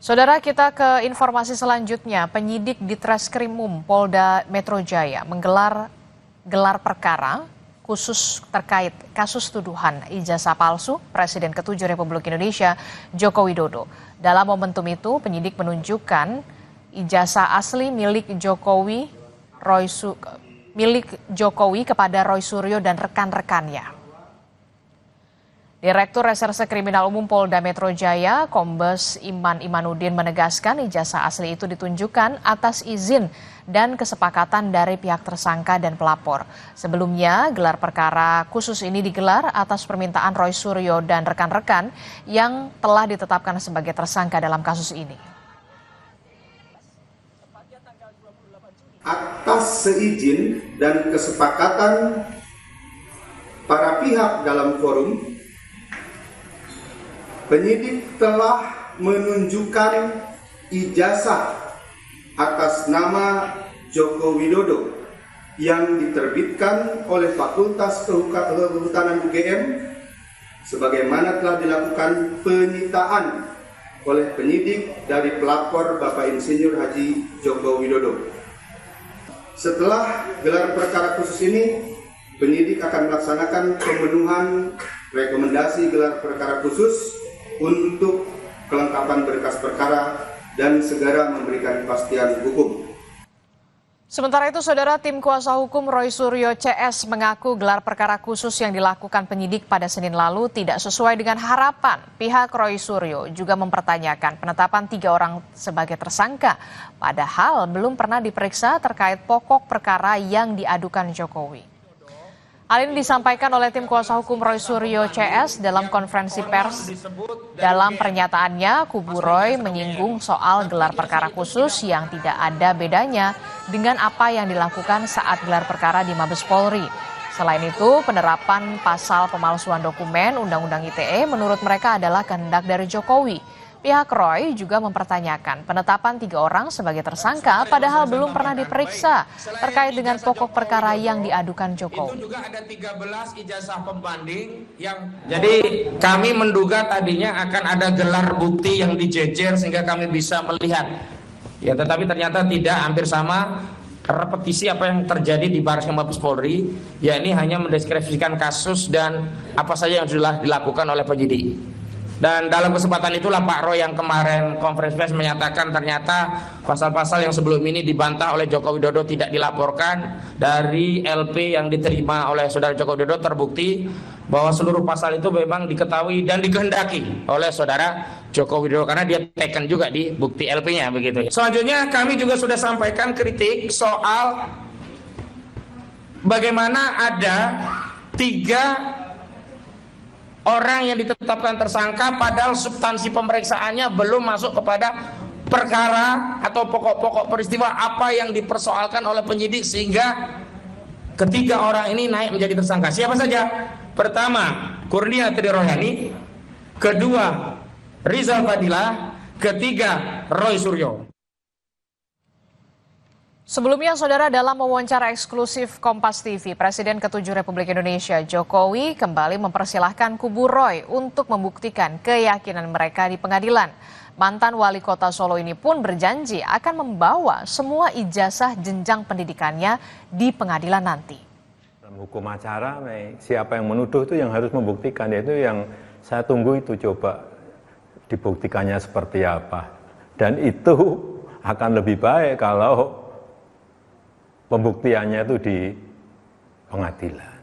Saudara, kita ke informasi selanjutnya. Penyidik di Treskrimum Polda Metro Jaya menggelar gelar perkara khusus terkait kasus tuduhan ijazah palsu Presiden ke-7 Republik Indonesia Joko Widodo. Dalam momentum itu, penyidik menunjukkan ijazah asli milik Jokowi kepada Roy Suryo dan rekan-rekannya. Direktur Reserse Kriminal Umum Polda Metro Jaya, Kombes Iman Imanuddin menegaskan ijazah asli itu ditunjukkan atas izin dan kesepakatan dari pihak tersangka dan pelapor. Sebelumnya, gelar perkara khusus ini digelar atas permintaan Roy Suryo dan rekan-rekan yang telah ditetapkan sebagai tersangka dalam kasus ini. Atas seizin dan kesepakatan para pihak dalam forum, penyidik telah menunjukkan ijazah atas nama Joko Widodo yang diterbitkan oleh Fakultas Kehutanan UGM sebagaimana telah dilakukan penyitaan oleh penyidik dari pelapor Bapak Insinyur Haji Joko Widodo. Setelah gelar perkara khusus ini, penyidik akan melaksanakan pemenuhan rekomendasi gelar perkara khusus untuk kelengkapan berkas perkara dan segera memberikan kepastian hukum. Sementara itu, Saudara, tim kuasa hukum Roy Suryo CS mengaku gelar perkara khusus yang dilakukan penyidik pada Senin lalu tidak sesuai dengan harapan. Pihak Roy Suryo juga mempertanyakan penetapan 3 orang sebagai tersangka, padahal belum pernah diperiksa terkait pokok perkara yang diadukan Jokowi. Hal ini disampaikan oleh tim kuasa hukum Roy Suryo CS dalam konferensi pers. Dalam pernyataannya, kubu Roy menyinggung soal gelar perkara khusus yang tidak ada bedanya dengan apa yang dilakukan saat gelar perkara di Mabes Polri. Selain itu, penerapan pasal pemalsuan dokumen Undang-Undang ITE menurut mereka adalah kehendak dari Jokowi. Pihak Roy juga mempertanyakan penetapan 3 orang sebagai tersangka padahal belum pernah diperiksa terkait dengan pokok perkara yang diadukan Jokowi. Itu juga ada 13 ijazah pembanding yang jadi kami menduga tadinya akan ada gelar bukti yang dijejer sehingga kami bisa melihat. Ya, tetapi ternyata tidak, hampir sama repetisi apa yang terjadi di Baris Krim Mabes Polri, ya ini hanya mendeskripsikan kasus dan apa saja yang sudah dilakukan oleh penyidik. Dan dalam kesempatan itulah Pak Roy yang kemarin konferensi pers menyatakan ternyata pasal-pasal yang sebelum ini dibantah oleh Joko Widodo tidak dilaporkan. Dari LP yang diterima oleh saudara Joko Widodo terbukti bahwa seluruh pasal itu memang diketahui dan dikehendaki oleh saudara Joko Widodo karena dia teken juga di bukti LP-nya begitu. Selanjutnya kami juga sudah sampaikan kritik soal bagaimana ada 3 orang yang ditetapkan tersangka padahal substansi pemeriksaannya belum masuk kepada perkara atau pokok-pokok peristiwa apa yang dipersoalkan oleh penyidik sehingga ketiga orang ini naik menjadi tersangka. Siapa saja? Pertama, Kurnia Triroyani, kedua, Rizal Fadilah, ketiga, Roy Suryo. Sebelumnya, Saudara, dalam wawancara eksklusif Kompas TV, Presiden ke-7 Republik Indonesia Jokowi kembali mempersilahkan kubu Roy untuk membuktikan keyakinan mereka di pengadilan. Mantan wali kota Solo ini pun berjanji akan membawa semua ijazah jenjang pendidikannya di pengadilan nanti. Dalam hukum acara, siapa yang menuduh itu yang harus membuktikan, yaitu yang saya tunggu itu coba dibuktikannya seperti apa. Dan itu akan lebih baik kalau pembuktiannya itu di pengadilan.